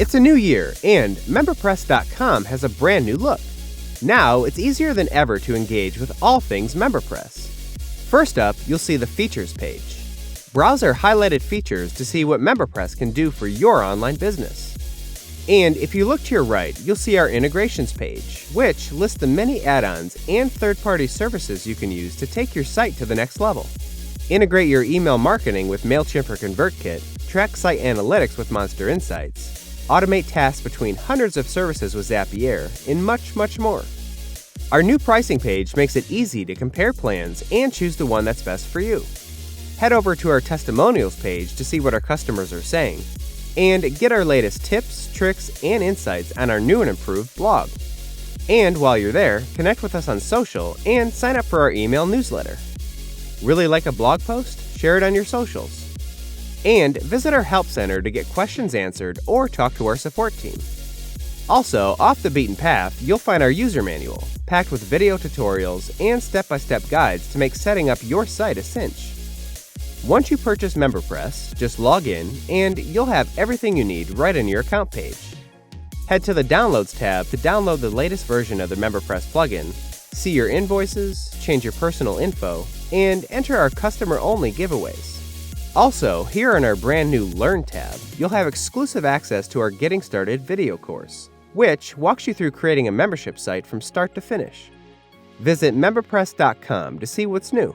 It's a new year, and MemberPress.com has a brand new look. Now, it's easier than ever to engage with all things MemberPress. First up, you'll see the Features page. Browse our highlighted features to see what MemberPress can do for your online business. And if you look to your right, you'll see our Integrations page, which lists the many add-ons and third-party services you can use to take your site to the next level. Integrate your email marketing with MailChimp or ConvertKit, track site analytics with Monster Insights, automate tasks between hundreds of services with Zapier, and much, much more. Our new pricing page makes it easy to compare plans and choose the one that's best for you. Head over to our Testimonials page to see what our customers are saying, and get our latest tips, tricks, and insights on our new and improved blog. And while you're there, connect with us on social and sign up for our email newsletter. Really like a blog post? Share it on your socials. And visit our Help Center to get questions answered or talk to our support team. Also, off the beaten path, you'll find our user manual, packed with video tutorials and step-by-step guides to make setting up your site a cinch. Once you purchase MemberPress, just log in and you'll have everything you need right in your account page. Head to the Downloads tab to download the latest version of the MemberPress plugin, see your invoices, change your personal info, and enter our customer-only giveaways. Also, here in our brand new Learn tab, you'll have exclusive access to our Getting Started video course, which walks you through creating a membership site from start to finish. Visit MemberPress.com to see what's new.